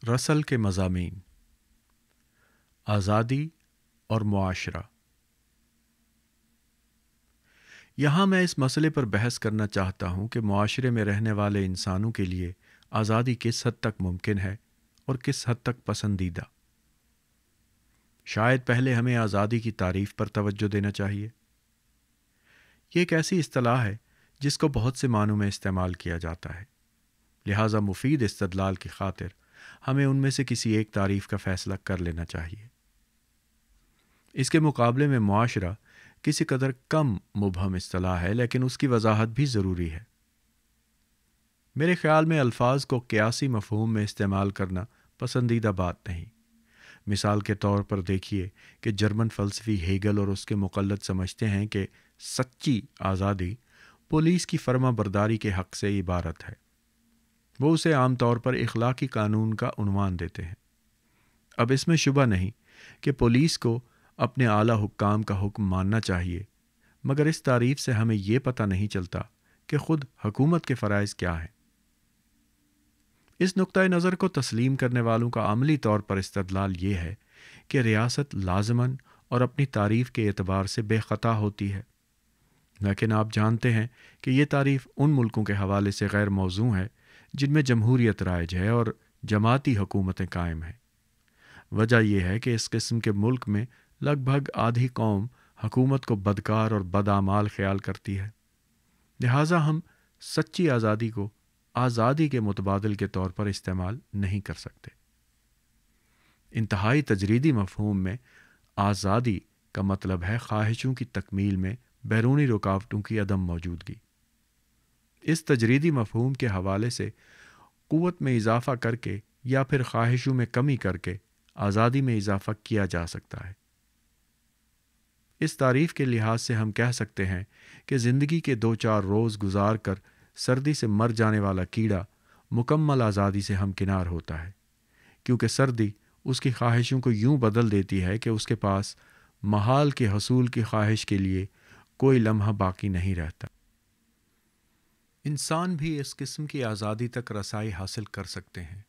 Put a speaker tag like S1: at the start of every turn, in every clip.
S1: رسل کے مضامین: آزادی اور معاشرہ۔ یہاں میں اس مسئلے پر بحث کرنا چاہتا ہوں کہ معاشرے میں رہنے والے انسانوں کے لیے آزادی کس حد تک ممکن ہے اور کس حد تک پسندیدہ۔ شاید پہلے ہمیں آزادی کی تعریف پر توجہ دینا چاہیے۔ یہ ایک ایسی اصطلاح ہے جس کو بہت سے معنوں میں استعمال کیا جاتا ہے، لہٰذا مفید استدلال کی خاطر ہمیں ان میں سے کسی ایک تعریف کا فیصلہ کر لینا چاہیے۔ اس کے مقابلے میں معاشرہ کسی قدر کم مبہم اصطلاح ہے، لیکن اس کی وضاحت بھی ضروری ہے۔ میرے خیال میں الفاظ کو قیاسی مفہوم میں استعمال کرنا پسندیدہ بات نہیں۔ مثال کے طور پر دیکھیے کہ جرمن فلسفی ہیگل اور اس کے مقلد سمجھتے ہیں کہ سچی آزادی پولیس کی فرما برداری کے حق سے عبارت ہے۔ وہ اسے عام طور پر اخلاقی قانون کا عنوان دیتے ہیں۔ اب اس میں شبہ نہیں کہ پولیس کو اپنے اعلیٰ حکام کا حکم ماننا چاہیے، مگر اس تعریف سے ہمیں یہ پتہ نہیں چلتا کہ خود حکومت کے فرائض کیا ہیں۔ اس نقطۂ نظر کو تسلیم کرنے والوں کا عملی طور پر استدلال یہ ہے کہ ریاست لازماً اور اپنی تعریف کے اعتبار سے بے خطا ہوتی ہے، لیکن آپ جانتے ہیں کہ یہ تعریف ان ملکوں کے حوالے سے غیر موزوں ہے جن میں جمہوریت رائج ہے اور جماعتی حکومتیں قائم ہیں۔ وجہ یہ ہے کہ اس قسم کے ملک میں لگ بھگ آدھی قوم حکومت کو بدکار اور بدعمال خیال کرتی ہے، لہٰذا ہم سچی آزادی کو آزادی کے متبادل کے طور پر استعمال نہیں کر سکتے۔ انتہائی تجریدی مفہوم میں آزادی کا مطلب ہے خواہشوں کی تکمیل میں بیرونی رکاوٹوں کی عدم موجودگی۔ اس تجریدی مفہوم کے حوالے سے قوت میں اضافہ کر کے یا پھر خواہشوں میں کمی کر کے آزادی میں اضافہ کیا جا سکتا ہے۔ اس تعریف کے لحاظ سے ہم کہہ سکتے ہیں کہ زندگی کے 2-4 روز گزار کر سردی سے مر جانے والا کیڑا مکمل آزادی سے ہمکنار ہوتا ہے، کیونکہ سردی اس کی خواہشوں کو یوں بدل دیتی ہے کہ اس کے پاس محال کے حصول کی خواہش کے لیے کوئی لمحہ باقی نہیں رہتا۔ انسان بھی اس قسم کی آزادی تک رسائی حاصل کر سکتے ہیں۔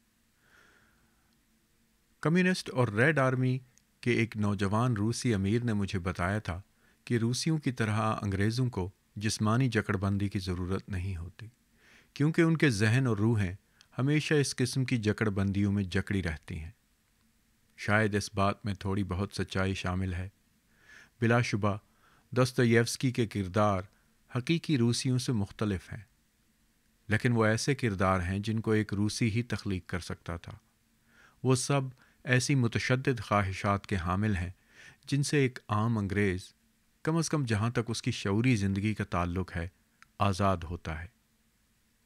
S1: کمیونسٹ اور ریڈ آرمی کے ایک نوجوان روسی امیر نے مجھے بتایا تھا کہ روسیوں کی طرح انگریزوں کو جسمانی جکڑ بندی کی ضرورت نہیں ہوتی، کیونکہ ان کے ذہن اور روحیں ہمیشہ اس قسم کی جکڑ بندیوں میں جکڑی رہتی ہیں۔ شاید اس بات میں تھوڑی بہت سچائی شامل ہے۔ بلا شبہ دستویفسکی کے کردار حقیقی روسیوں سے مختلف ہیں، لیکن وہ ایسے کردار ہیں جن کو ایک روسی ہی تخلیق کر سکتا تھا۔ وہ سب ایسی متشدد خواہشات کے حامل ہیں جن سے ایک عام انگریز، کم از کم جہاں تک اس کی شعوری زندگی کا تعلق ہے، آزاد ہوتا ہے۔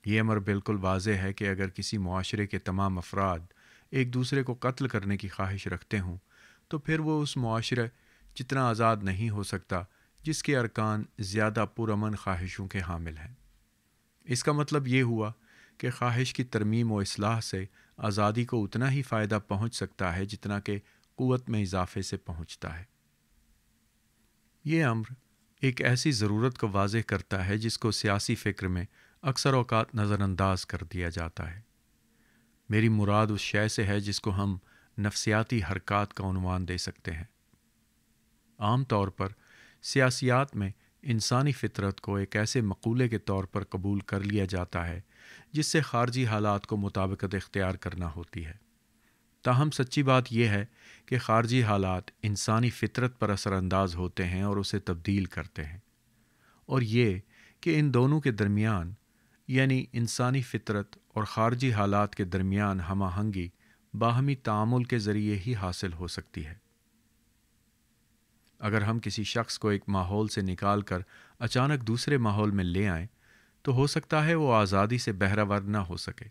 S1: یہ امر بالکل واضح ہے کہ اگر کسی معاشرے کے تمام افراد ایک دوسرے کو قتل کرنے کی خواہش رکھتے ہوں تو پھر وہ اس معاشرے جتنا آزاد نہیں ہو سکتا جس کے ارکان زیادہ پرامن خواہشوں کے حامل ہیں۔ اس کا مطلب یہ ہوا کہ خواہش کی ترمیم و اصلاح سے آزادی کو اتنا ہی فائدہ پہنچ سکتا ہے جتنا کہ قوت میں اضافے سے پہنچتا ہے۔ یہ امر ایک ایسی ضرورت کو واضح کرتا ہے جس کو سیاسی فکر میں اکثر اوقات نظر انداز کر دیا جاتا ہے۔ میری مراد اس شے سے ہے جس کو ہم نفسیاتی حرکات کا عنوان دے سکتے ہیں۔ عام طور پر سیاسیات میں انسانی فطرت کو ایک ایسے مقولے کے طور پر قبول کر لیا جاتا ہے جس سے خارجی حالات کو مطابقت اختیار کرنا ہوتی ہے۔ تاہم سچی بات یہ ہے کہ خارجی حالات انسانی فطرت پر اثر انداز ہوتے ہیں اور اسے تبدیل کرتے ہیں، اور یہ کہ ان دونوں کے درمیان، یعنی انسانی فطرت اور خارجی حالات کے درمیان ہم آہنگی باہمی تعامل کے ذریعے ہی حاصل ہو سکتی ہے۔ اگر ہم کسی شخص کو ایک ماحول سے نکال کر اچانک دوسرے ماحول میں لے آئیں تو ہو سکتا ہے وہ آزادی سے بہرہ نہ ہو سکے،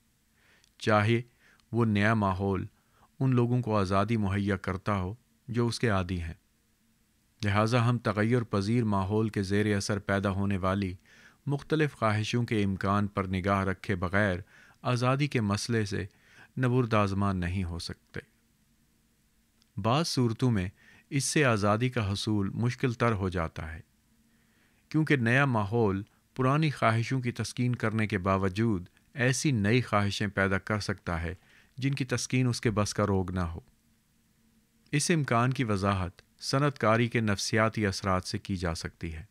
S1: چاہے وہ نیا ماحول ان لوگوں کو آزادی مہیا کرتا ہو جو اس کے عادی ہیں۔ لہٰذا ہم تغیر پذیر ماحول کے زیر اثر پیدا ہونے والی مختلف خواہشوں کے امکان پر نگاہ رکھے بغیر آزادی کے مسئلے سے نبرد آزما نہیں ہو سکتے۔ بعض صورتوں میں اس سے آزادی کا حصول مشکل تر ہو جاتا ہے، کیونکہ نیا ماحول پرانی خواہشوں کی تسکین کرنے کے باوجود ایسی نئی خواہشیں پیدا کر سکتا ہے جن کی تسکین اس کے بس کا روگ نہ ہو۔ اس امکان کی وضاحت صنعت کاری کے نفسیاتی اثرات سے کی جا سکتی ہے۔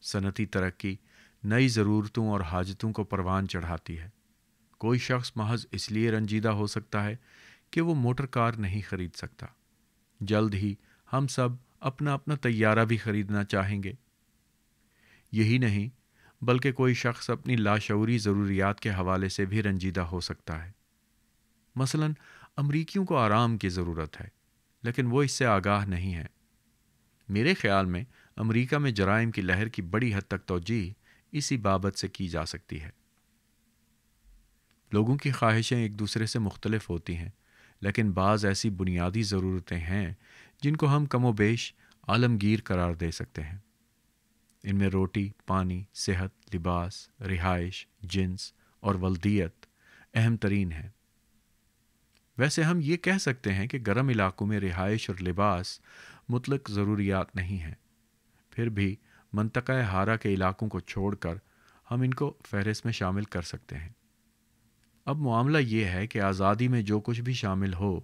S1: صنعتی ترقی نئی ضرورتوں اور حاجتوں کو پروان چڑھاتی ہے۔ کوئی شخص محض اس لیے رنجیدہ ہو سکتا ہے کہ وہ موٹر کار نہیں خرید سکتا۔ جلد ہی ہم سب اپنا اپنا طیارہ بھی خریدنا چاہیں گے۔ یہی نہیں بلکہ کوئی شخص اپنی لاشعوری ضروریات کے حوالے سے بھی رنجیدہ ہو سکتا ہے۔ مثلاً امریکیوں کو آرام کی ضرورت ہے، لیکن وہ اس سے آگاہ نہیں ہے۔ میرے خیال میں امریکہ میں جرائم کی لہر کی بڑی حد تک توجیہ اسی بابت سے کی جا سکتی ہے۔ لوگوں کی خواہشیں ایک دوسرے سے مختلف ہوتی ہیں، لیکن بعض ایسی بنیادی ضرورتیں ہیں جن کو ہم کم و بیش عالمگیر قرار دے سکتے ہیں۔ ان میں روٹی، پانی، صحت، لباس، رہائش، جنس اور ولدیت اہم ترین ہیں۔ ویسے ہم یہ کہہ سکتے ہیں کہ گرم علاقوں میں رہائش اور لباس مطلق ضروریات نہیں ہیں، پھر بھی منطقہ ہارا کے علاقوں کو چھوڑ کر ہم ان کو فہرست میں شامل کر سکتے ہیں۔ اب معاملہ یہ ہے کہ آزادی میں جو کچھ بھی شامل ہو،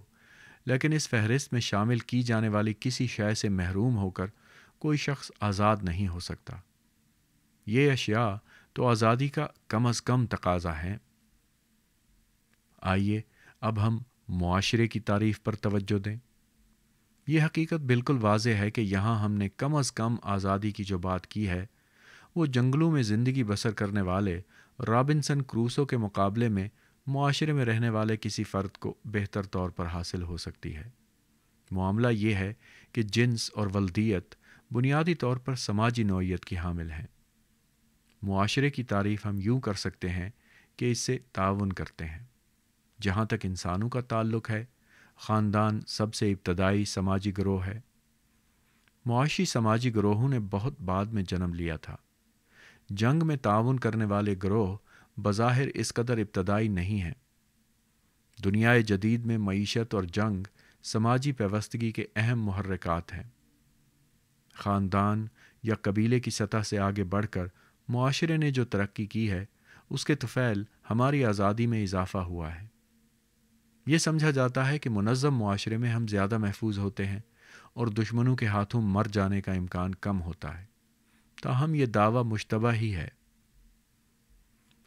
S1: لیکن اس فہرست میں شامل کی جانے والی کسی شے سے محروم ہو کر کوئی شخص آزاد نہیں ہو سکتا۔ یہ اشیاء تو آزادی کا کم از کم تقاضا ہیں۔ آئیے اب ہم معاشرے کی تعریف پر توجہ دیں۔ یہ حقیقت بالکل واضح ہے کہ یہاں ہم نے کم از کم آزادی کی جو بات کی ہے، وہ جنگلوں میں زندگی بسر کرنے والے رابنسن کروسو کے مقابلے میں معاشرے میں رہنے والے کسی فرد کو بہتر طور پر حاصل ہو سکتی ہے۔ معاملہ یہ ہے کہ جنس اور ولدیت بنیادی طور پر سماجی نوعیت کی حامل ہیں۔ معاشرے کی تعریف ہم یوں کر سکتے ہیں کہ اس سے تعاون کرتے ہیں۔ جہاں تک انسانوں کا تعلق ہے، خاندان سب سے ابتدائی سماجی گروہ ہے۔ معاشی سماجی گروہوں نے بہت بعد میں جنم لیا تھا۔ جنگ میں تعاون کرنے والے گروہ بظاہر اس قدر ابتدائی نہیں ہیں۔ دنیا جدید میں معیشت اور جنگ سماجی پیوستگی کے اہم محرکات ہیں۔ خاندان یا قبیلے کی سطح سے آگے بڑھ کر معاشرے نے جو ترقی کی ہے، اس کے طفیل ہماری آزادی میں اضافہ ہوا ہے۔ یہ سمجھا جاتا ہے کہ منظم معاشرے میں ہم زیادہ محفوظ ہوتے ہیں اور دشمنوں کے ہاتھوں مر جانے کا امکان کم ہوتا ہے، تاہم یہ دعویٰ مشتبہ ہی ہے۔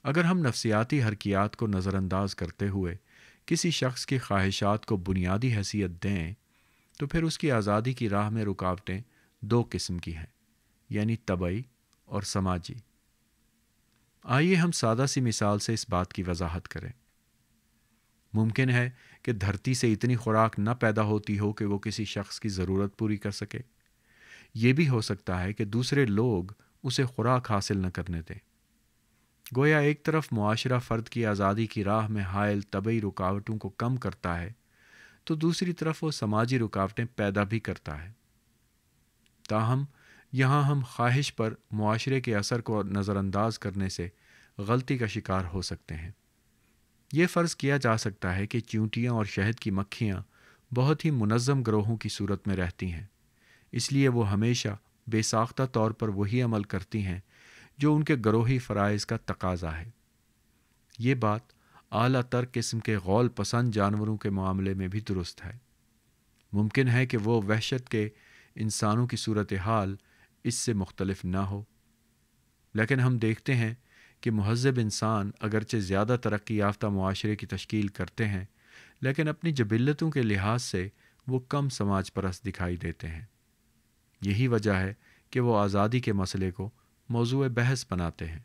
S1: اگر ہم نفسیاتی حرکیات کو نظر انداز کرتے ہوئے کسی شخص کی خواہشات کو بنیادی حیثیت دیں، تو پھر اس کی آزادی کی راہ میں رکاوٹیں دو قسم کی ہیں، یعنی طبعی اور سماجی۔ آئیے ہم سادہ سی مثال سے اس بات کی وضاحت کریں۔ ممکن ہے کہ دھرتی سے اتنی خوراک نہ پیدا ہوتی ہو کہ وہ کسی شخص کی ضرورت پوری کر سکے۔ یہ بھی ہو سکتا ہے کہ دوسرے لوگ اسے خوراک حاصل نہ کرنے دیں۔ گویا ایک طرف معاشرہ فرد کی آزادی کی راہ میں حائل طبعی رکاوٹوں کو کم کرتا ہے، تو دوسری طرف وہ سماجی رکاوٹیں پیدا بھی کرتا ہے۔ تاہم یہاں ہم خواہش پر معاشرے کے اثر کو نظر انداز کرنے سے غلطی کا شکار ہو سکتے ہیں۔ یہ فرض کیا جا سکتا ہے کہ چیونٹیاں اور شہد کی مکھیاں بہت ہی منظم گروہوں کی صورت میں رہتی ہیں، اس لیے وہ ہمیشہ بے ساختہ طور پر وہی عمل کرتی ہیں جو ان کے گروہی فرائض کا تقاضا ہے۔ یہ بات اعلیٰ تر قسم کے غول پسند جانوروں کے معاملے میں بھی درست ہے۔ ممکن ہے کہ وہ وحشت کے انسانوں کی صورتحال اس سے مختلف نہ ہو، لیکن ہم دیکھتے ہیں کہ مہذب انسان اگرچہ زیادہ ترقی یافتہ معاشرے کی تشکیل کرتے ہیں، لیکن اپنی جبلتوں کے لحاظ سے وہ کم سماج پرست دکھائی دیتے ہیں۔ یہی وجہ ہے کہ وہ آزادی کے مسئلے کو موضوع بحث بناتے ہیں۔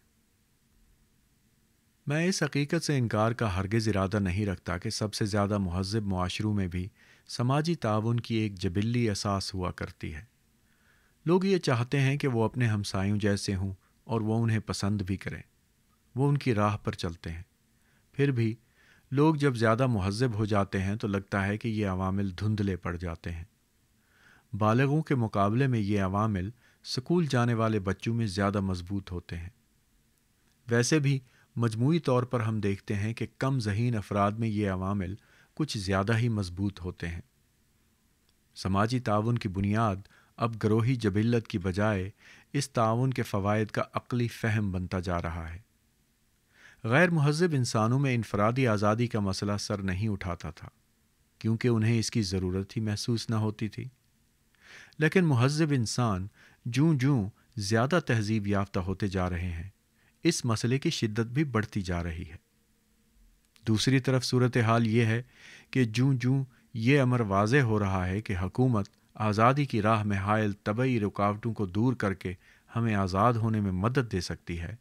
S1: میں اس حقیقت سے انکار کا ہرگز ارادہ نہیں رکھتا کہ سب سے زیادہ مہذب معاشروں میں بھی سماجی تعاون کی ایک جبلی اساس ہوا کرتی ہے۔ لوگ یہ چاہتے ہیں کہ وہ اپنے ہمسایوں جیسے ہوں اور وہ انہیں پسند بھی کریں، وہ ان کی راہ پر چلتے ہیں۔ پھر بھی لوگ جب زیادہ مہذب ہو جاتے ہیں تو لگتا ہے کہ یہ عوامل دھندلے پڑ جاتے ہیں۔ بالغوں کے مقابلے میں یہ عوامل سکول جانے والے بچوں میں زیادہ مضبوط ہوتے ہیں۔ ویسے بھی مجموعی طور پر ہم دیکھتے ہیں کہ کم ذہین افراد میں یہ عوامل کچھ زیادہ ہی مضبوط ہوتے ہیں۔ سماجی تعاون کی بنیاد اب گروہی جبلت کی بجائے اس تعاون کے فوائد کا عقلی فہم بنتا جا رہا ہے۔ غیر مہذب انسانوں میں انفرادی آزادی کا مسئلہ سر نہیں اٹھاتا تھا، کیونکہ انہیں اس کی ضرورت ہی محسوس نہ ہوتی تھی۔ لیکن مہذب انسان جوں جوں زیادہ تہذیب یافتہ ہوتے جا رہے ہیں، اس مسئلے کی شدت بھی بڑھتی جا رہی ہے۔ دوسری طرف صورتحال یہ ہے کہ جوں جوں یہ امر واضح ہو رہا ہے کہ حکومت آزادی کی راہ میں حائل طبعی رکاوٹوں کو دور کر کے ہمیں آزاد ہونے میں مدد دے سکتی ہے،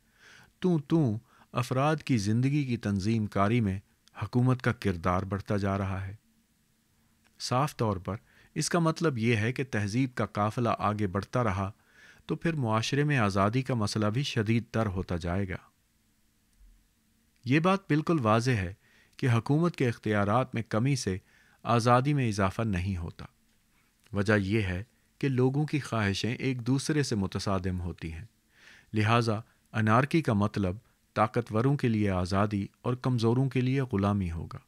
S1: توں افراد کی زندگی کی تنظیم کاری میں حکومت کا کردار بڑھتا جا رہا ہے۔ صاف طور پر اس کا مطلب یہ ہے کہ تہذیب کا قافلہ آگے بڑھتا رہا تو پھر معاشرے میں آزادی کا مسئلہ بھی شدید تر ہوتا جائے گا۔ یہ بات بالکل واضح ہے کہ حکومت کے اختیارات میں کمی سے آزادی میں اضافہ نہیں ہوتا۔ وجہ یہ ہے کہ لوگوں کی خواہشیں ایک دوسرے سے متصادم ہوتی ہیں، لہٰذا انارکی کا مطلب طاقتوروں کے لیے آزادی اور کمزوروں کے لیے غلامی ہوگا۔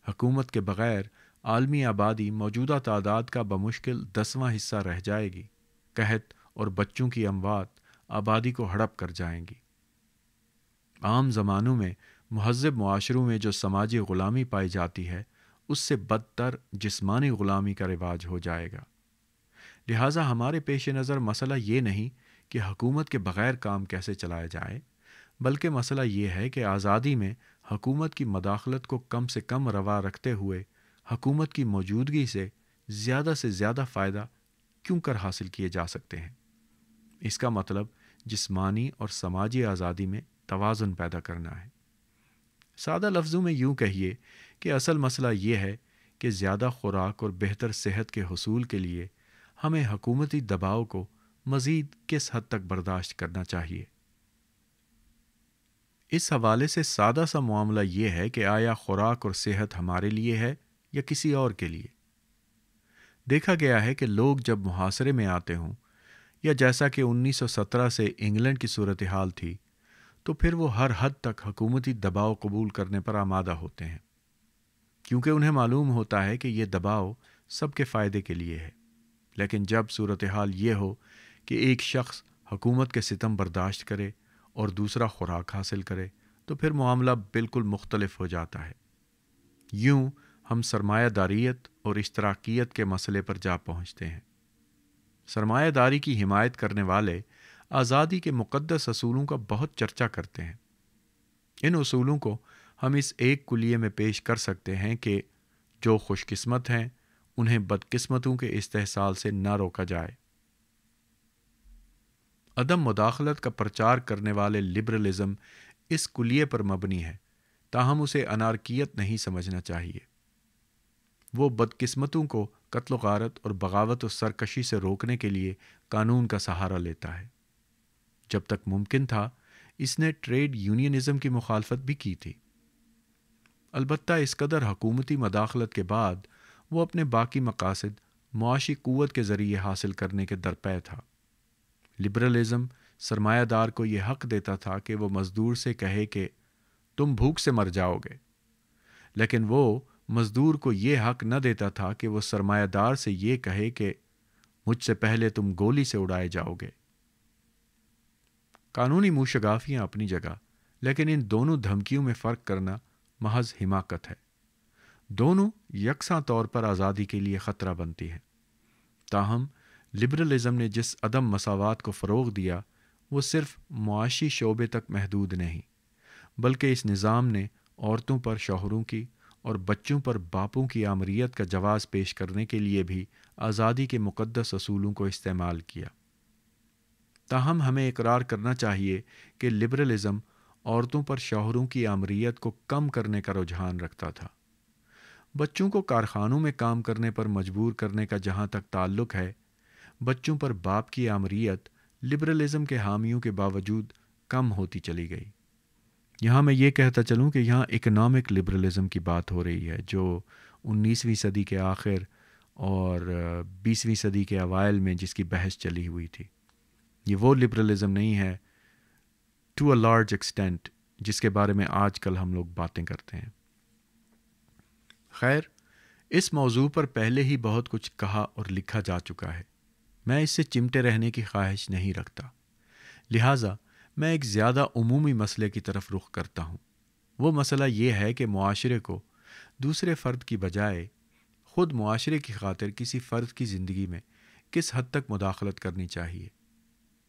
S1: حکومت کے بغیر عالمی آبادی موجودہ تعداد کا بمشکل 10واں حصہ رہ جائے گی۔ قحط اور بچوں کی اموات آبادی کو ہڑپ کر جائیں گی۔ عام زمانوں میں مہذب معاشروں میں جو سماجی غلامی پائی جاتی ہے، اس سے بدتر جسمانی غلامی کا رواج ہو جائے گا۔ لہٰذا ہمارے پیش نظر مسئلہ یہ نہیں کہ حکومت کے بغیر کام کیسے چلایا جائے، بلکہ مسئلہ یہ ہے کہ آزادی میں حکومت کی مداخلت کو کم سے کم روا رکھتے ہوئے حکومت کی موجودگی سے زیادہ فائدہ کیوں کر حاصل کیے جا سکتے ہیں۔ اس کا مطلب جسمانی اور سماجی آزادی میں توازن پیدا کرنا ہے۔ سادہ لفظوں میں یوں کہیے کہ اصل مسئلہ یہ ہے کہ زیادہ خوراک اور بہتر صحت کے حصول کے لیے ہمیں حکومتی دباؤ کو مزید کس حد تک برداشت کرنا چاہیے۔ اس حوالے سے سادہ سا معاملہ یہ ہے کہ آیا خوراک اور صحت ہمارے لیے ہے یا کسی اور کے لیے؟ دیکھا گیا ہے کہ لوگ جب محاصرے میں آتے ہوں، یا جیسا کہ 1917 سے انگلینڈ کی صورتحال تھی، تو پھر وہ ہر حد تک حکومتی دباؤ قبول کرنے پر آمادہ ہوتے ہیں، کیونکہ انہیں معلوم ہوتا ہے کہ یہ دباؤ سب کے فائدے کے لیے ہے۔ لیکن جب صورتحال یہ ہو کہ ایک شخص حکومت کے ستم برداشت کرے اور دوسرا خوراک حاصل کرے، تو پھر معاملہ بالکل مختلف ہو جاتا ہے۔ یوں ہم سرمایہ داریت اور اشتراکیت کے مسئلے پر جا پہنچتے ہیں۔ سرمایہ داری کی حمایت کرنے والے آزادی کے مقدس اصولوں کا بہت چرچا کرتے ہیں۔ ان اصولوں کو ہم اس ایک کلیے میں پیش کر سکتے ہیں کہ جو خوش قسمت ہیں انہیں بدقسمتوں کے استحصال سے نہ روکا جائے۔ عدم مداخلت کا پرچار کرنے والے لبرلزم اس کلیے پر مبنی ہے، تاہم اسے انارکیت نہیں سمجھنا چاہیے۔ وہ بدقسمتوں کو قتل و غارت اور بغاوت و سرکشی سے روکنے کے لیے قانون کا سہارا لیتا ہے۔ جب تک ممکن تھا اس نے ٹریڈ یونینزم کی مخالفت بھی کی تھی۔ البتہ اس قدر حکومتی مداخلت کے بعد وہ اپنے باقی مقاصد معاشی قوت کے ذریعے حاصل کرنے کے درپے تھا۔ لبرلزم سرمایہ دار کو یہ حق دیتا تھا کہ وہ مزدور سے کہے کہ تم بھوک سے مر جاؤ گے، لیکن وہ مزدور کو یہ حق نہ دیتا تھا کہ وہ سرمایہ دار سے یہ کہے کہ مجھ سے پہلے تم گولی سے اڑائے جاؤ گے۔ قانونی موشگافیاں اپنی جگہ، لیکن ان دونوں دھمکیوں میں فرق کرنا محض حماقت ہے۔ دونوں یکساں طور پر آزادی کے لیے خطرہ بنتی ہیں۔ تاہم لبرلزم نے جس عدم مساوات کو فروغ دیا وہ صرف معاشی شعبے تک محدود نہیں، بلکہ اس نظام نے عورتوں پر شوہروں کی اور بچوں پر باپوں کی آمریت کا جواز پیش کرنے کے لیے بھی آزادی کے مقدس اصولوں کو استعمال کیا۔ تاہم ہمیں اقرار کرنا چاہیے کہ لبرلزم عورتوں پر شوہروں کی آمریت کو کم کرنے کا رجحان رکھتا تھا۔ بچوں کو کارخانوں میں کام کرنے پر مجبور کرنے کا جہاں تک تعلق ہے، بچوں پر باپ کی آمریت لبرلزم کے حامیوں کے باوجود کم ہوتی چلی گئی۔ یہاں میں یہ کہتا چلوں کہ یہاں اکنامک لبرلزم کی بات ہو رہی ہے، جو 19ویں صدی کے آخر اور 20ویں صدی کے اوائل میں جس کی بحث چلی ہوئی تھی۔ یہ وہ لبرلزم نہیں ہے ٹو اے لارج ایکسٹینٹ جس کے بارے میں آج کل ہم لوگ باتیں کرتے ہیں۔ خیر، اس موضوع پر پہلے ہی بہت کچھ کہا اور لکھا جا چکا ہے۔ میں اس سے چمٹے رہنے کی خواہش نہیں رکھتا، لہٰذا میں ایک زیادہ عمومی مسئلے کی طرف رخ کرتا ہوں۔ وہ مسئلہ یہ ہے کہ معاشرے کو دوسرے فرد کی بجائے خود معاشرے کی خاطر کسی فرد کی زندگی میں کس حد تک مداخلت کرنی چاہیے،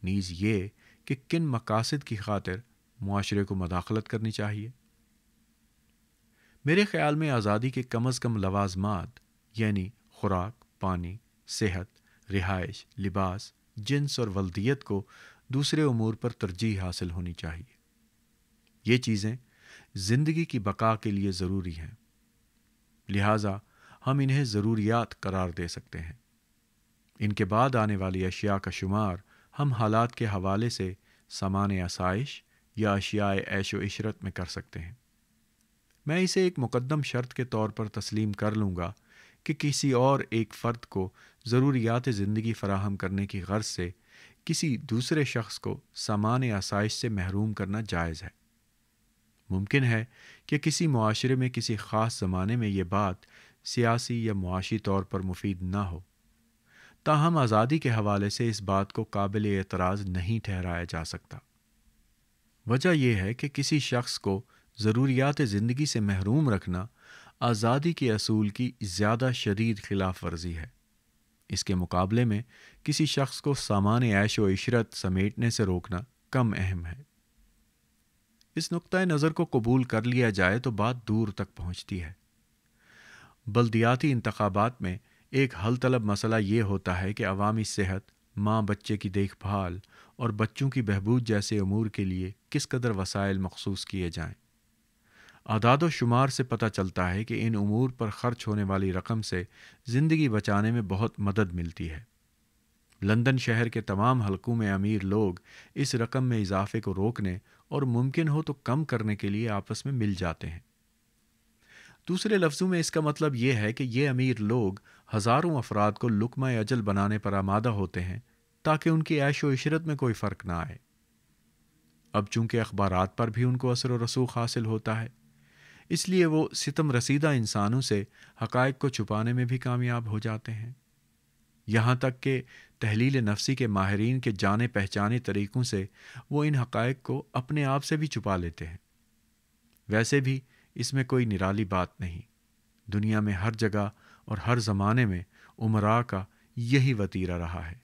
S1: نیز یہ کہ کن مقاصد کی خاطر معاشرے کو مداخلت کرنی چاہیے۔ میرے خیال میں آزادی کے کم از کم لوازمات یعنی خوراک، پانی، صحت، رہائش، لباس، جنس اور ولدیت کو دوسرے امور پر ترجیح حاصل ہونی چاہیے۔ یہ چیزیں زندگی کی بقا کے لیے ضروری ہیں، لہٰذا ہم انہیں ضروریات قرار دے سکتے ہیں۔ ان کے بعد آنے والی اشیاء کا شمار ہم حالات کے حوالے سے سامان آسائش یا اشیاء عیش و عشرت میں کر سکتے ہیں۔ میں اسے ایک مقدم شرط کے طور پر تسلیم کر لوں گا کہ کسی اور ایک فرد کو ضروریات زندگی فراہم کرنے کی غرض سے کسی دوسرے شخص کو سامان آسائش سے محروم کرنا جائز ہے۔ ممکن ہے کہ کسی معاشرے میں کسی خاص زمانے میں یہ بات سیاسی یا معاشی طور پر مفید نہ ہو، تاہم آزادی کے حوالے سے اس بات کو قابل اعتراض نہیں ٹھہرایا جا سکتا۔ وجہ یہ ہے کہ کسی شخص کو ضروریات زندگی سے محروم رکھنا آزادی کے اصول کی زیادہ شدید خلاف ورزی ہے۔ اس کے مقابلے میں کسی شخص کو سامان عیش و عشرت سمیٹنے سے روکنا کم اہم ہے۔ اس نقطۂ نظر کو قبول کر لیا جائے تو بات دور تک پہنچتی ہے۔ بلدیاتی انتخابات میں ایک حل طلب مسئلہ یہ ہوتا ہے کہ عوامی صحت، ماں بچے کی دیکھ بھال اور بچوں کی بہبود جیسے امور کے لیے کس قدر وسائل مخصوص کیے جائیں۔ اعداد و شمار سے پتہ چلتا ہے کہ ان امور پر خرچ ہونے والی رقم سے زندگی بچانے میں بہت مدد ملتی ہے۔ لندن شہر کے تمام حلقوں میں امیر لوگ اس رقم میں اضافے کو روکنے اور ممکن ہو تو کم کرنے کے لیے آپس میں مل جاتے ہیں۔ دوسرے لفظوں میں اس کا مطلب یہ ہے کہ یہ امیر لوگ ہزاروں افراد کو لقمہ اجل بنانے پر آمادہ ہوتے ہیں تاکہ ان کی عیش و عشرت میں کوئی فرق نہ آئے۔ اب چونکہ اخبارات پر بھی ان کو اثر و رسوخ حاصل ہوتا ہے، اس لیے وہ ستم رسیدہ انسانوں سے حقائق کو چھپانے میں بھی کامیاب ہو جاتے ہیں، یہاں تک کہ تحلیل نفسی کے ماہرین کے جانے پہچانے طریقوں سے وہ ان حقائق کو اپنے آپ سے بھی چھپا لیتے ہیں۔ ویسے بھی اس میں کوئی نرالی بات نہیں، دنیا میں ہر جگہ اور ہر زمانے میں امراء کا یہی وتیرہ رہا ہے۔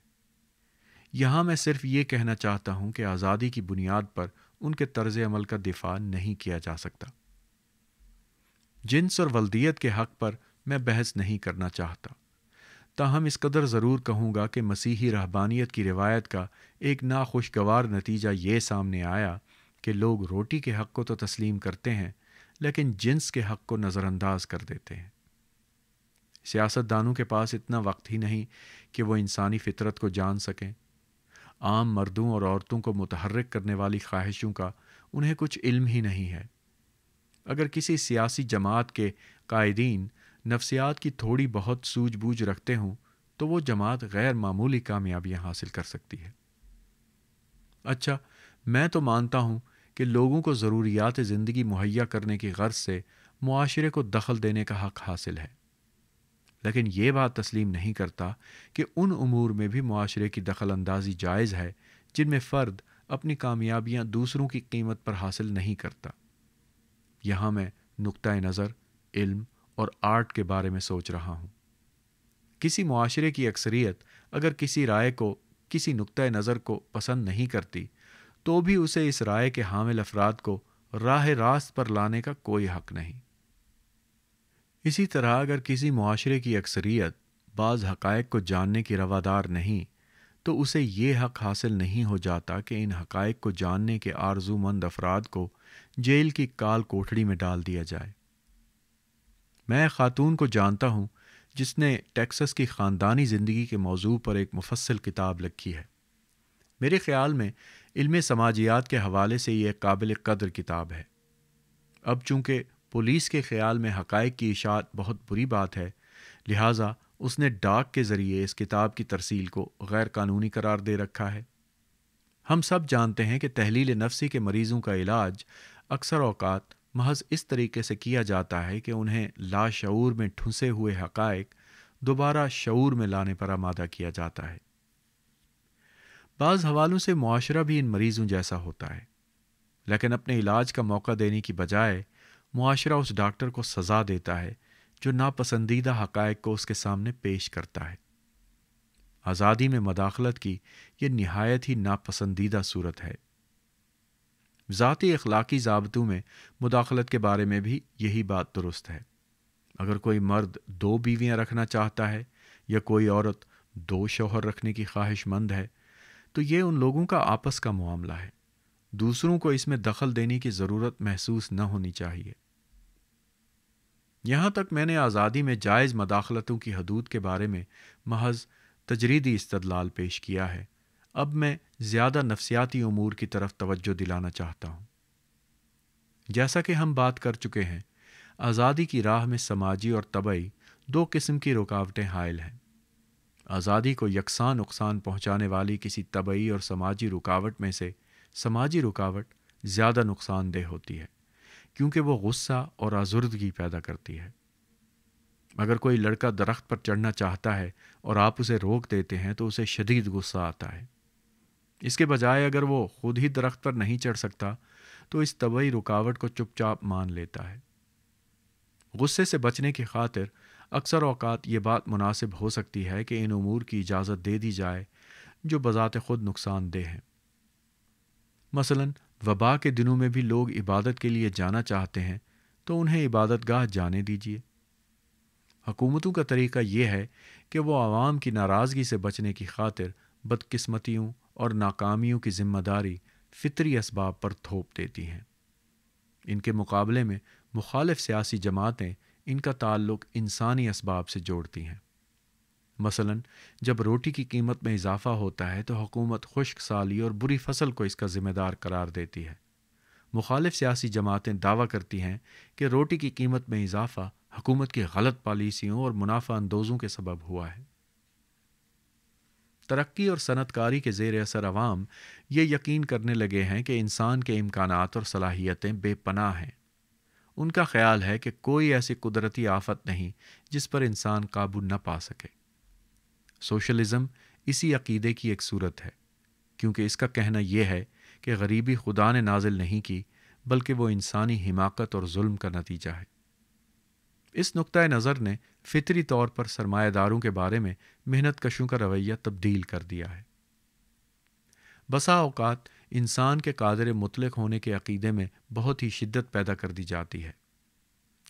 S1: یہاں میں صرف یہ کہنا چاہتا ہوں کہ آزادی کی بنیاد پر ان کے طرز عمل کا دفاع نہیں کیا جا سکتا۔ جنس اور ولدیت کے حق پر میں بحث نہیں کرنا چاہتا، تاہم اس قدر ضرور کہوں گا کہ مسیحی رہبانیت کی روایت کا ایک ناخوشگوار نتیجہ یہ سامنے آیا کہ لوگ روٹی کے حق کو تو تسلیم کرتے ہیں لیکن جنس کے حق کو نظر انداز کر دیتے ہیں۔ سیاست دانوں کے پاس اتنا وقت ہی نہیں کہ وہ انسانی فطرت کو جان سکیں۔ عام مردوں اور عورتوں کو متحرک کرنے والی خواہشوں کا انہیں کچھ علم ہی نہیں ہے۔ اگر کسی سیاسی جماعت کے قائدین نفسیات کی تھوڑی بہت سوجھ بوجھ رکھتے ہوں تو وہ جماعت غیر معمولی کامیابیاں حاصل کر سکتی ہے۔ اچھا، میں تو مانتا ہوں کہ لوگوں کو ضروریات زندگی مہیا کرنے کی غرض سے معاشرے کو دخل دینے کا حق حاصل ہے، لیکن یہ بات تسلیم نہیں کرتا کہ ان امور میں بھی معاشرے کی دخل اندازی جائز ہے جن میں فرد اپنی کامیابیاں دوسروں کی قیمت پر حاصل نہیں کرتا۔ یہاں میں نقطۂ نظر، علم اور آرٹ کے بارے میں سوچ رہا ہوں۔ کسی معاشرے کی اکثریت اگر کسی رائے کو، کسی نقطۂ نظر کو پسند نہیں کرتی تو بھی اسے اس رائے کے حامل افراد کو راہ راست پر لانے کا کوئی حق نہیں۔ اسی طرح اگر کسی معاشرے کی اکثریت بعض حقائق کو جاننے کی روادار نہیں تو اسے یہ حق حاصل نہیں ہو جاتا کہ ان حقائق کو جاننے کے آرزو مند افراد کو جیل کی کال کوٹڑی میں ڈال دیا جائے۔ میں ایک خاتون کو جانتا ہوں جس نے ٹیکسس کی خاندانی زندگی کے موضوع پر ایک مفصل کتاب لکھی ہے۔ میرے خیال میں علم سماجیات کے حوالے سے یہ ایک قابل قدر کتاب ہے۔ اب چونکہ پولیس کے خیال میں حقائق کی اشاعت بہت بری بات ہے، لہٰذا اس نے ڈاک کے ذریعے اس کتاب کی ترسیل کو غیر قانونی قرار دے رکھا ہے۔ ہم سب جانتے ہیں کہ تحلیل نفسی کے مریضوں کا علاج اکثر اوقات محض اس طریقے سے کیا جاتا ہے کہ انہیں لاشعور میں ٹھنسے ہوئے حقائق دوبارہ شعور میں لانے پر آمادہ کیا جاتا ہے۔ بعض حوالوں سے معاشرہ بھی ان مریضوں جیسا ہوتا ہے، لیکن اپنے علاج کا موقع دینے کی بجائے معاشرہ اس ڈاکٹر کو سزا دیتا ہے جو ناپسندیدہ حقائق کو اس کے سامنے پیش کرتا ہے۔ آزادی میں مداخلت کی یہ نہایت ہی ناپسندیدہ صورت ہے۔ ذاتی اخلاقی ضابطوں میں مداخلت کے بارے میں بھی یہی بات درست ہے۔ اگر کوئی مرد 2 بیویاں رکھنا چاہتا ہے یا کوئی عورت 2 شوہر رکھنے کی خواہش مند ہے تو یہ ان لوگوں کا آپس کا معاملہ ہے، دوسروں کو اس میں دخل دینے کی ضرورت محسوس نہ ہونی چاہیے۔ یہاں تک میں نے آزادی میں جائز مداخلتوں کی حدود کے بارے میں محض تجریدی استدلال پیش کیا ہے، اب میں زیادہ نفسیاتی امور کی طرف توجہ دلانا چاہتا ہوں۔ جیسا کہ ہم بات کر چکے ہیں، آزادی کی راہ میں سماجی اور طبعی 2 قسم کی رکاوٹیں حائل ہیں۔ آزادی کو یکساں نقصان پہنچانے والی کسی طبعی اور سماجی رکاوٹ میں سے سماجی رکاوٹ زیادہ نقصان دہ ہوتی ہے، کیونکہ وہ غصہ اور آزردگی پیدا کرتی ہے۔ اگر کوئی لڑکا درخت پر چڑھنا چاہتا ہے اور آپ اسے روک دیتے ہیں تو اسے شدید غصہ آتا ہے۔ اس کے بجائے اگر وہ خود ہی درخت پر نہیں چڑھ سکتا تو اس طبعی رکاوٹ کو چپ چاپ مان لیتا ہے۔ غصے سے بچنے کی خاطر اکثر اوقات یہ بات مناسب ہو سکتی ہے کہ ان امور کی اجازت دے دی جائے جو بذات خود نقصان دہ ہیں۔ مثلاً وبا کے دنوں میں بھی لوگ عبادت کے لیے جانا چاہتے ہیں تو انہیں عبادت گاہ جانے دیجیے۔ حکومتوں کا طریقہ یہ ہے کہ وہ عوام کی ناراضگی سے بچنے کی خاطر بدقسمتیوں اور ناکامیوں کی ذمہ داری فطری اسباب پر تھوپ دیتی ہیں۔ ان کے مقابلے میں مخالف سیاسی جماعتیں ان کا تعلق انسانی اسباب سے جوڑتی ہیں۔ مثلاً جب روٹی کی قیمت میں اضافہ ہوتا ہے تو حکومت خشک سالی اور بری فصل کو اس کا ذمہ دار قرار دیتی ہے۔ مخالف سیاسی جماعتیں دعویٰ کرتی ہیں کہ روٹی کی قیمت میں اضافہ حکومت کی غلط پالیسیوں اور منافع اندوزوں کے سبب ہوا ہے۔ ترقی اور صنعت کاری کے زیر اثر عوام یہ یقین کرنے لگے ہیں کہ انسان کے امکانات اور صلاحیتیں بے پناہ ہیں۔ ان کا خیال ہے کہ کوئی ایسی قدرتی آفت نہیں جس پر انسان قابو نہ پا سکے۔ سوشلزم اسی عقیدے کی ایک صورت ہے، کیونکہ اس کا کہنا یہ ہے کہ غریبی خدا نے نازل نہیں کی بلکہ وہ انسانی حماقت اور ظلم کا نتیجہ ہے۔ اس نقطۂ نظر نے فطری طور پر سرمایہ داروں کے بارے میں محنت کشوں کا رویہ تبدیل کر دیا ہے۔ بسا اوقات انسان کے قادر مطلق ہونے کے عقیدے میں بہت ہی شدت پیدا کر دی جاتی ہے۔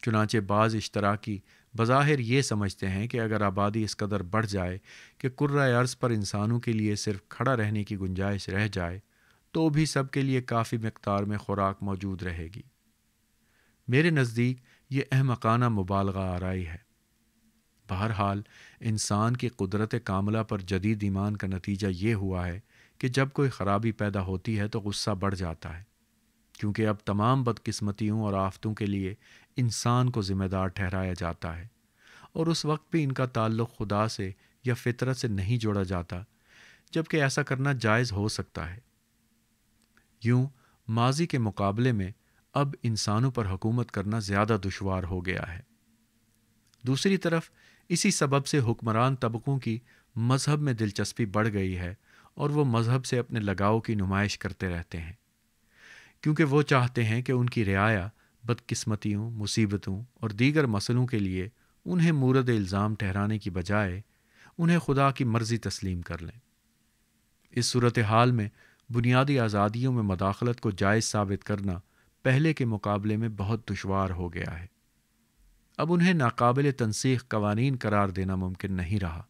S1: چنانچہ بعض اشتراکی بظاہر یہ سمجھتے ہیں کہ اگر آبادی اس قدر بڑھ جائے کہ کرۂ ارض پر انسانوں کے لیے صرف کھڑا رہنے کی گنجائش رہ جائے تو بھی سب کے لیے کافی مقدار میں خوراک موجود رہے گی۔ میرے نزدیک یہ احمقانہ مبالغہ آرائی ہے۔ بہرحال انسان کی قدرت کاملہ پر جدید ایمان کا نتیجہ یہ ہوا ہے کہ جب کوئی خرابی پیدا ہوتی ہے تو غصہ بڑھ جاتا ہے، کیونکہ اب تمام بدقسمتیوں اور آفتوں کے لیے انسان کو ذمہ دار ٹھہرایا جاتا ہے، اور اس وقت بھی ان کا تعلق خدا سے یا فطرت سے نہیں جوڑا جاتا، جبکہ ایسا کرنا جائز ہو سکتا ہے۔ یوں ماضی کے مقابلے میں اب انسانوں پر حکومت کرنا زیادہ دشوار ہو گیا ہے۔ دوسری طرف اسی سبب سے حکمران طبقوں کی مذہب میں دلچسپی بڑھ گئی ہے اور وہ مذہب سے اپنے لگاؤ کی نمائش کرتے رہتے ہیں، کیونکہ وہ چاہتے ہیں کہ ان کی رعایا بدقسمتیوں، مصیبتوں اور دیگر مسئلوں کے لیے انہیں مورد الزام ٹھہرانے کی بجائے انہیں خدا کی مرضی تسلیم کر لیں۔ اس صورتحال میں بنیادی آزادیوں میں مداخلت کو جائز ثابت کرنا پہلے کے مقابلے میں بہت دشوار ہو گیا ہے۔ اب انہیں ناقابل تنسیخ قوانین قرار دینا ممکن نہیں رہا،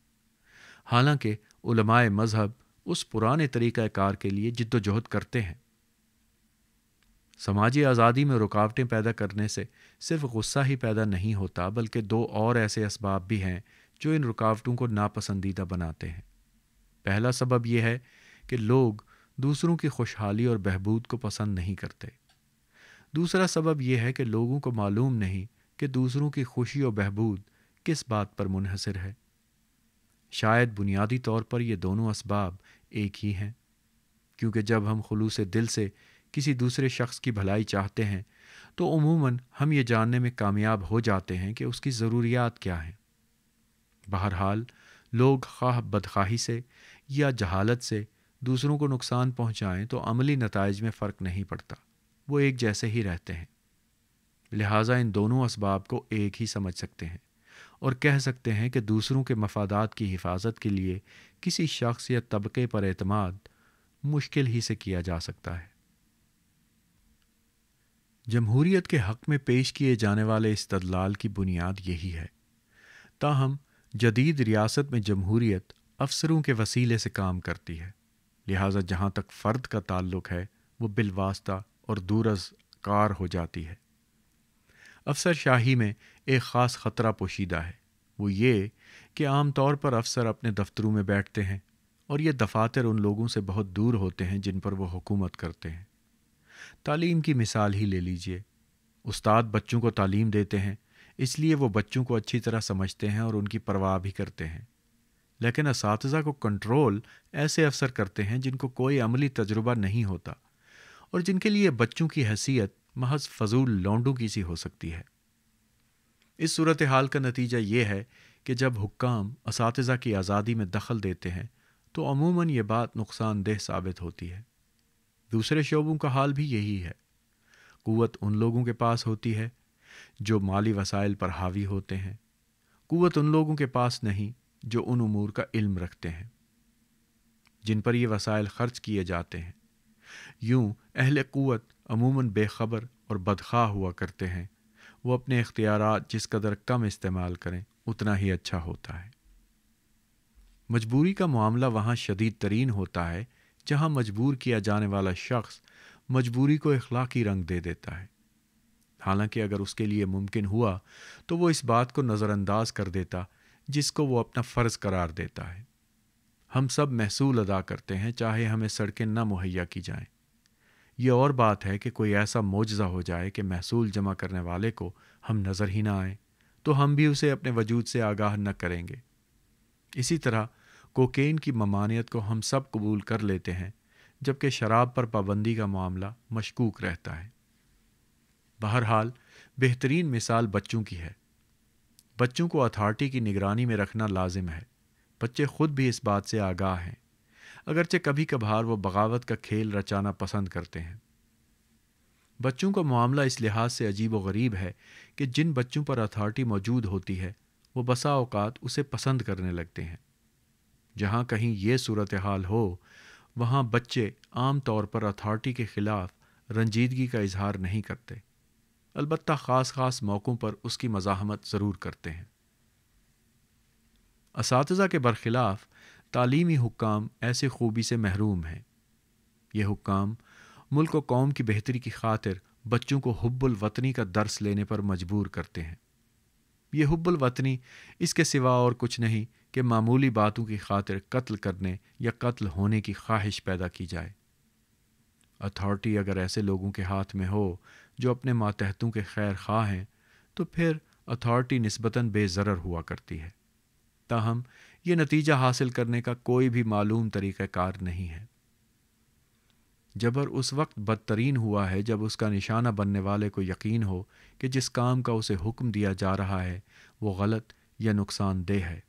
S1: حالانکہ علماء مذہب اس پرانے طریقہ کار کے لیے جد و جہد کرتے ہیں۔ سماجی آزادی میں رکاوٹیں پیدا کرنے سے صرف غصہ ہی پیدا نہیں ہوتا، بلکہ 2 اور ایسے اسباب بھی ہیں جو ان رکاوٹوں کو ناپسندیدہ بناتے ہیں۔ پہلا سبب یہ ہے کہ لوگ دوسروں کی خوشحالی اور بہبود کو پسند نہیں کرتے۔ دوسرا سبب یہ ہے کہ لوگوں کو معلوم نہیں کہ دوسروں کی خوشی و بہبود کس بات پر منحصر ہے۔ شاید بنیادی طور پر یہ دونوں اسباب ایک ہی ہیں، کیونکہ جب ہم خلوص دل سے کسی دوسرے شخص کی بھلائی چاہتے ہیں تو عموماً ہم یہ جاننے میں کامیاب ہو جاتے ہیں کہ اس کی ضروریات کیا ہیں۔ بہرحال لوگ خواہ بدخواہی سے یا جہالت سے دوسروں کو نقصان پہنچائیں تو عملی نتائج میں فرق نہیں پڑتا، وہ ایک جیسے ہی رہتے ہیں۔ لہٰذا ان دونوں اسباب کو ایک ہی سمجھ سکتے ہیں اور کہہ سکتے ہیں کہ دوسروں کے مفادات کی حفاظت کے لیے کسی شخص یا طبقے پر اعتماد مشکل ہی سے کیا جا سکتا ہے۔ جمہوریت کے حق میں پیش کیے جانے والے استدلال کی بنیاد یہی ہے۔ تاہم جدید ریاست میں جمہوریت افسروں کے وسیلے سے کام کرتی ہے، لہٰذا جہاں تک فرد کا تعلق ہے وہ بالواسطہ اور دور از کار ہو جاتی ہے۔ افسر شاہی میں ایک خاص خطرہ پوشیدہ ہے، وہ یہ کہ عام طور پر افسر اپنے دفتروں میں بیٹھتے ہیں اور یہ دفاتر ان لوگوں سے بہت دور ہوتے ہیں جن پر وہ حکومت کرتے ہیں۔ تعلیم کی مثال ہی لے لیجئے۔ استاد بچوں کو تعلیم دیتے ہیں، اس لیے وہ بچوں کو اچھی طرح سمجھتے ہیں اور ان کی پرواہ بھی کرتے ہیں، لیکن اساتذہ کو کنٹرول ایسے افسر کرتے ہیں جن کو کوئی عملی تجربہ نہیں ہوتا اور جن کے لیے بچوں کی حیثیت محض فضول لونڈوں کی سی ہو سکتی ہے۔ اس صورتحال کا نتیجہ یہ ہے کہ جب حکام اساتذہ کی آزادی میں دخل دیتے ہیں تو عموماً یہ بات نقصان دہ ثابت ہوتی ہے۔ دوسرے شعبوں کا حال بھی یہی ہے۔ قوت ان لوگوں کے پاس ہوتی ہے جو مالی وسائل پر حاوی ہوتے ہیں، قوت ان لوگوں کے پاس نہیں جو ان امور کا علم رکھتے ہیں جن پر یہ وسائل خرچ کیے جاتے ہیں۔ یوں اہل قوت عموماً بے خبر اور بدخواہ ہوا کرتے ہیں، وہ اپنے اختیارات جس قدر کم استعمال کریں اتنا ہی اچھا ہوتا ہے۔ مجبوری کا معاملہ وہاں شدید ترین ہوتا ہے جہاں مجبور کیا جانے والا شخص مجبوری کو اخلاقی رنگ دے دیتا ہے، حالانکہ اگر اس کے لیے ممکن ہوا تو وہ اس بات کو نظر انداز کر دیتا جس کو وہ اپنا فرض قرار دیتا ہے۔ ہم سب محصول ادا کرتے ہیں چاہے ہمیں سڑکیں نہ مہیا کی جائیں۔ یہ اور بات ہے کہ کوئی ایسا معجزہ ہو جائے کہ محصول جمع کرنے والے کو ہم نظر ہی نہ آئیں تو ہم بھی اسے اپنے وجود سے آگاہ نہ کریں گے۔ اسی طرح کوکین کی ممانعت کو ہم سب قبول کر لیتے ہیں، جبکہ شراب پر پابندی کا معاملہ مشکوک رہتا ہے۔ بہرحال بہترین مثال بچوں کی ہے۔ بچوں کو اتھارٹی کی نگرانی میں رکھنا لازم ہے۔ بچے خود بھی اس بات سے آگاہ ہیں، اگرچہ کبھی کبھار وہ بغاوت کا کھیل رچانا پسند کرتے ہیں۔ بچوں کا معاملہ اس لحاظ سے عجیب و غریب ہے کہ جن بچوں پر اتھارٹی موجود ہوتی ہے وہ بسا اوقات اسے پسند کرنے لگتے ہیں۔ جہاں کہیں یہ صورتحال ہو وہاں بچے عام طور پر اتھارٹی کے خلاف رنجیدگی کا اظہار نہیں کرتے، البتہ خاص موقعوں پر اس کی مزاحمت ضرور کرتے ہیں۔ اساتذہ کے برخلاف تعلیمی حکام ایسے خوبی سے محروم ہیں۔ یہ حکام ملک و قوم کی بہتری کی خاطر بچوں کو حب الوطنی کا درس لینے پر مجبور کرتے ہیں۔ یہ حب الوطنی اس کے سوا اور کچھ نہیں کہ معمولی باتوں کی خاطر قتل کرنے یا قتل ہونے کی خواہش پیدا کی جائے۔ اتھارٹی اگر ایسے لوگوں کے ہاتھ میں ہو جو اپنے ماتحتوں کے خیر خواہ ہیں تو پھر اتھارٹی نسبتاً بے ضرر ہوا کرتی ہے، تاہم یہ نتیجہ حاصل کرنے کا کوئی بھی معلوم طریقہ کار نہیں ہے۔ جبر اس وقت بدترین ہوا ہے جب اس کا نشانہ بننے والے کو یقین ہو کہ جس کام کا اسے حکم دیا جا رہا ہے وہ غلط یا نقصان دہ ہے۔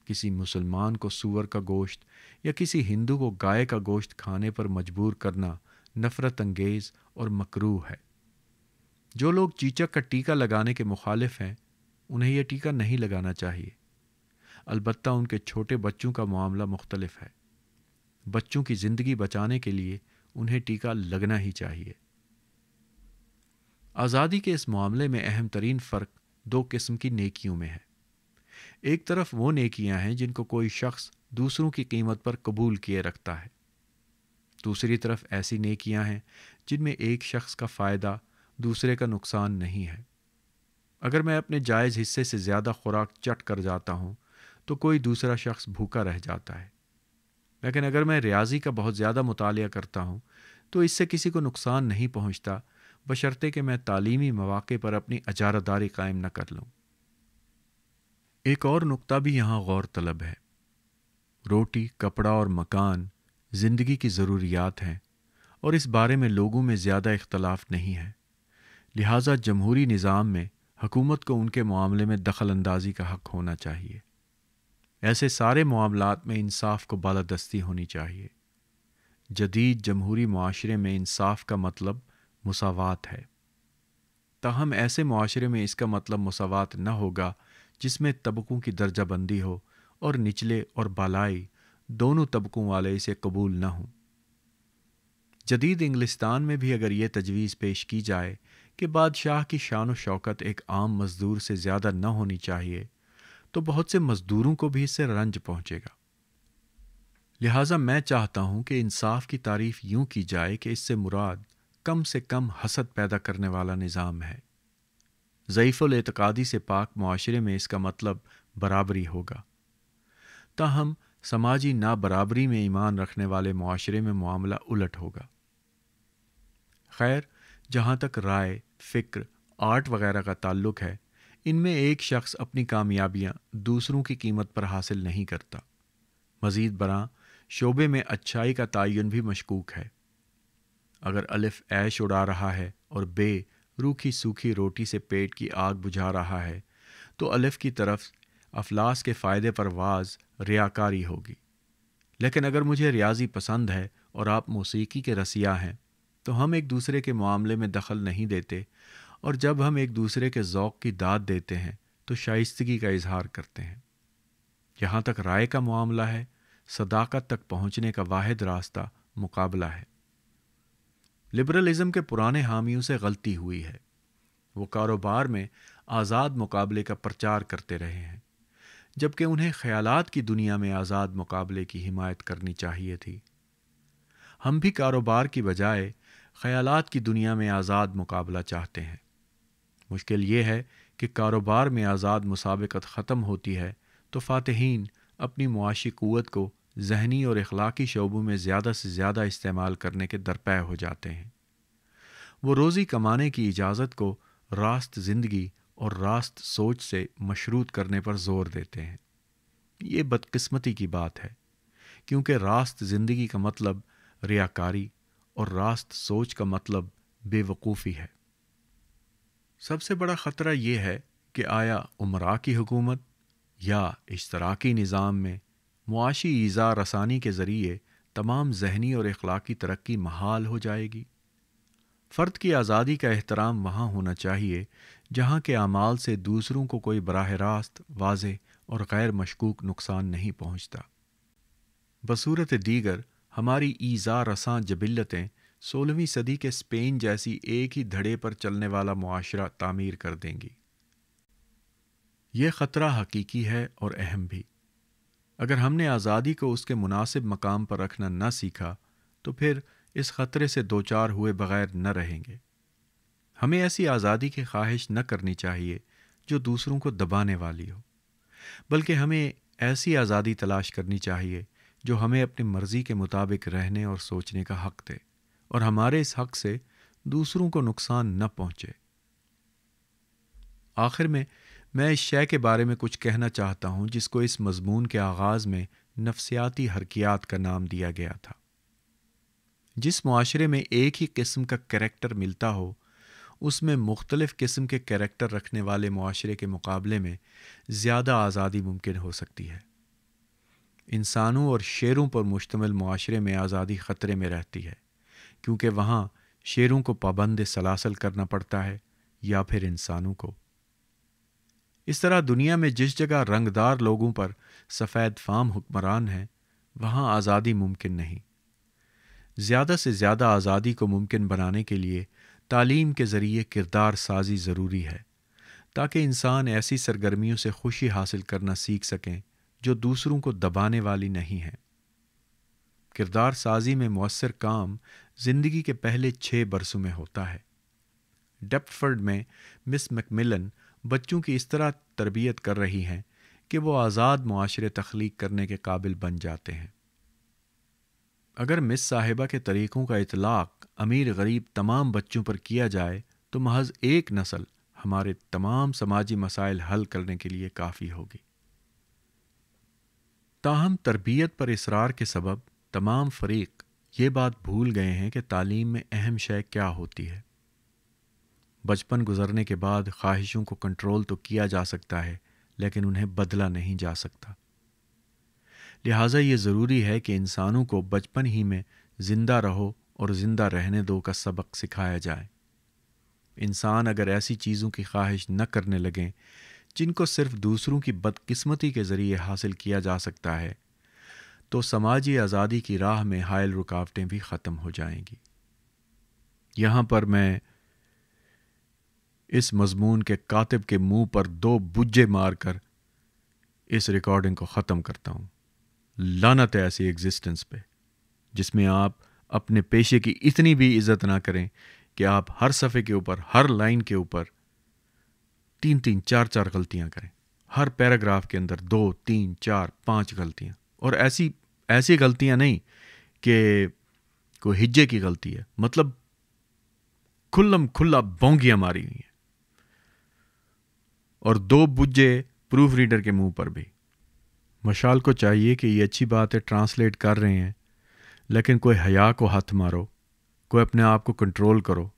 S1: کسی مسلمان کو سور کا گوشت یا کسی ہندو کو گائے کا گوشت کھانے پر مجبور کرنا نفرت انگیز اور مکروہ ہے۔ جو لوگ چیچک کا ٹیکہ لگانے کے مخالف ہیں انہیں یہ ٹیکہ نہیں لگانا چاہیے، البتہ ان کے چھوٹے بچوں کا معاملہ مختلف ہے۔ بچوں کی زندگی بچانے کے لیے انہیں ٹیکہ لگنا ہی چاہیے۔ آزادی کے اس معاملے میں اہم ترین فرق دو قسم کی نیکیوں میں ہے۔ ایک طرف وہ نیکیاں ہیں جن کو کوئی شخص دوسروں کی قیمت پر قبول کیے رکھتا ہے، دوسری طرف ایسی نیکیاں ہیں جن میں ایک شخص کا فائدہ دوسرے کا نقصان نہیں ہے۔ اگر میں اپنے جائز حصے سے زیادہ خوراک چٹ کر جاتا ہوں تو کوئی دوسرا شخص بھوکا رہ جاتا ہے، لیکن اگر میں ریاضی کا بہت زیادہ مطالعہ کرتا ہوں تو اس سے کسی کو نقصان نہیں پہنچتا، بشرطے کہ میں تعلیمی مواقع پر اپنی اجارہ داری قائم نہ کر لوں۔ ایک اور نقطہ بھی یہاں غور طلب ہے۔ روٹی، کپڑا اور مکان زندگی کی ضروریات ہیں اور اس بارے میں لوگوں میں زیادہ اختلاف نہیں ہے، لہٰذا جمہوری نظام میں حکومت کو ان کے معاملے میں دخل اندازی کا حق ہونا چاہیے۔ ایسے سارے معاملات میں انصاف کو بالادستی ہونی چاہیے۔ جدید جمہوری معاشرے میں انصاف کا مطلب مساوات ہے، تاہم ایسے معاشرے میں اس کا مطلب مساوات نہ ہوگا جس میں طبقوں کی درجہ بندی ہو اور نچلے اور بالائی دونوں طبقوں والے اسے قبول نہ ہوں۔ جدید انگلستان میں بھی اگر یہ تجویز پیش کی جائے کہ بادشاہ کی شان و شوکت ایک عام مزدور سے زیادہ نہ ہونی چاہیے، تو بہت سے مزدوروں کو بھی اس سے رنج پہنچے گا۔ لہٰذا میں چاہتا ہوں کہ انصاف کی تعریف یوں کی جائے کہ اس سے کم حسد پیدا کرنے والا نظام ہے۔ ضعیف الاعتقادی سے پاک معاشرے میں اس کا مطلب برابری ہوگا، تاہم سماجی نابرابری میں ایمان رکھنے والے معاشرے میں معاملہ الٹ ہوگا۔ خیر، جہاں تک رائے، فکر، آرٹ وغیرہ کا تعلق ہے، ان میں ایک شخص اپنی کامیابیاں دوسروں کی قیمت پر حاصل نہیں کرتا۔ مزید برآں شعبے میں اچھائی کا تعین بھی مشکوک ہے۔ اگر الف عیش اڑا رہا ہے اور بے روکھی سوکھی روٹی سے پیٹ کی آگ بجھا رہا ہے، تو الف کی طرف افلاس کے فائدے پر واز ریاکاری ہوگی۔ لیکن اگر مجھے ریاضی پسند ہے اور آپ موسیقی کے رسیا ہیں، تو ہم ایک دوسرے کے معاملے میں دخل نہیں دیتے، اور جب ہم ایک دوسرے کے ذوق کی داد دیتے ہیں تو شائستگی کا اظہار کرتے ہیں۔ جہاں تک رائے کا معاملہ ہے، صداقت تک پہنچنے کا واحد راستہ مقابلہ ہے۔ لبرلزم کے پرانے حامیوں سے غلطی ہوئی ہے۔ وہ کاروبار میں آزاد مقابلے کا پرچار کرتے رہے ہیں، جبکہ انہیں خیالات کی دنیا میں آزاد مقابلے کی حمایت کرنی چاہیے تھی۔ ہم بھی کاروبار کی بجائے خیالات کی دنیا میں آزاد مقابلہ چاہتے ہیں۔ مشکل یہ ہے کہ کاروبار میں آزاد مسابقت ختم ہوتی ہے تو فاتحین اپنی معاشی قوت کو ذہنی اور اخلاقی شعبوں میں زیادہ سے زیادہ استعمال کرنے کے درپے ہو جاتے ہیں۔ وہ روزی کمانے کی اجازت کو راست زندگی اور راست سوچ سے مشروط کرنے پر زور دیتے ہیں۔ یہ بدقسمتی کی بات ہے، کیونکہ راست زندگی کا مطلب ریاکاری اور راست سوچ کا مطلب بے وقوفی ہے۔ سب سے بڑا خطرہ یہ ہے کہ آیا امراء کی حکومت یا اشتراکی نظام میں معاشی ایذا رسانی کے ذریعے تمام ذہنی اور اخلاقی ترقی محال ہو جائے گی؟ فرد کی آزادی کا احترام وہاں ہونا چاہیے جہاں کے اعمال سے دوسروں کو کوئی براہ راست، واضح اور غیر مشکوک نقصان نہیں پہنچتا۔ بصورت دیگر ہماری ایذا رساں جبلتیں 16ویں صدی کے اسپین جیسی ایک ہی دھڑے پر چلنے والا معاشرہ تعمیر کر دیں گی۔ یہ خطرہ حقیقی ہے اور اہم بھی۔ اگر ہم نے آزادی کو اس کے مناسب مقام پر رکھنا نہ سیکھا تو پھر اس خطرے سے دوچار ہوئے بغیر نہ رہیں گے۔ ہمیں ایسی آزادی کی خواہش نہ کرنی چاہیے جو دوسروں کو دبانے والی ہو، بلکہ ہمیں ایسی آزادی تلاش کرنی چاہیے جو ہمیں اپنی مرضی کے مطابق رہنے اور سوچنے کا حق دے، اور ہمارے اس حق سے دوسروں کو نقصان نہ پہنچے۔ آخر میں اس شے کے بارے میں کچھ کہنا چاہتا ہوں جس کو اس مضمون کے آغاز میں نفسیاتی حرکیات کا نام دیا گیا تھا۔ جس معاشرے میں ایک ہی قسم کا کریکٹر ملتا ہو، اس میں مختلف قسم کے کریکٹر رکھنے والے معاشرے کے مقابلے میں زیادہ آزادی ممکن ہو سکتی ہے۔ انسانوں اور شیروں پر مشتمل معاشرے میں آزادی خطرے میں رہتی ہے، کیونکہ وہاں شیروں کو پابند سلاسل کرنا پڑتا ہے یا پھر انسانوں کو۔ اس طرح دنیا میں جس جگہ رنگدار لوگوں پر سفید فام حکمران ہیں، وہاں آزادی ممکن نہیں۔ زیادہ سے زیادہ آزادی کو ممکن بنانے کے لیے تعلیم کے ذریعے کردار سازی ضروری ہے، تاکہ انسان ایسی سرگرمیوں سے خوشی حاصل کرنا سیکھ سکیں جو دوسروں کو دبانے والی نہیں ہیں۔ کردار سازی میں مؤثر کام زندگی کے پہلے 6 برسوں میں ہوتا ہے۔ ڈیپٹفرڈ میں مس میکملن بچوں کی اس طرح تربیت کر رہی ہیں کہ وہ آزاد معاشرے تخلیق کرنے کے قابل بن جاتے ہیں۔ اگر مس صاحبہ کے طریقوں کا اطلاق امیر غریب تمام بچوں پر کیا جائے تو محض ایک نسل ہمارے تمام سماجی مسائل حل کرنے کے لیے کافی ہوگی۔ تاہم تربیت پر اصرار کے سبب تمام فریق یہ بات بھول گئے ہیں کہ تعلیم میں اہم شے کیا ہوتی ہے۔ بچپن گزرنے کے بعد خواہشوں کو کنٹرول تو کیا جا سکتا ہے، لیکن انہیں بدلا نہیں جا سکتا۔ لہٰذا یہ ضروری ہے کہ انسانوں کو بچپن ہی میں زندہ رہو اور زندہ رہنے دو کا سبق سکھایا جائے۔ انسان اگر ایسی چیزوں کی خواہش نہ کرنے لگیں جن کو صرف دوسروں کی بدقسمتی کے ذریعے حاصل کیا جا سکتا ہے، تو سماجی آزادی کی راہ میں حائل رکاوٹیں بھی ختم ہو جائیں گی۔ یہاں پر میں اس مضمون کے کاتب کے منہ پر 2 بجے مار کر اس ریکارڈنگ کو ختم کرتا ہوں۔ لعنت ہے ایسی ایگزسٹنس پہ جس میں آپ اپنے پیشے کی اتنی بھی عزت نہ کریں کہ آپ ہر صفحے کے اوپر، ہر لائن کے اوپر 3 4 غلطیاں کریں، ہر پیراگراف کے اندر 2 3 4 5 غلطیاں، اور ایسی غلطیاں نہیں کہ کوئی ہجے کی غلطی ہے، مطلب کھلا بونگیاں ماری ہوئی ہیں، اور 2 بجے پروف ریڈر کے منہ پر بھی۔ مشال کو چاہیے کہ یہ اچھی بات ہے ٹرانسلیٹ کر رہے ہیں، لیکن کوئی حیا کو ہاتھ مارو، کوئی اپنے آپ کو کنٹرول کرو۔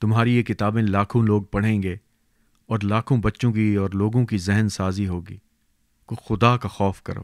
S1: تمہاری یہ کتابیں لاکھوں لوگ پڑھیں گے اور لاکھوں بچوں کی اور لوگوں کی ذہن سازی ہوگی۔ کو خدا کا خوف کرو۔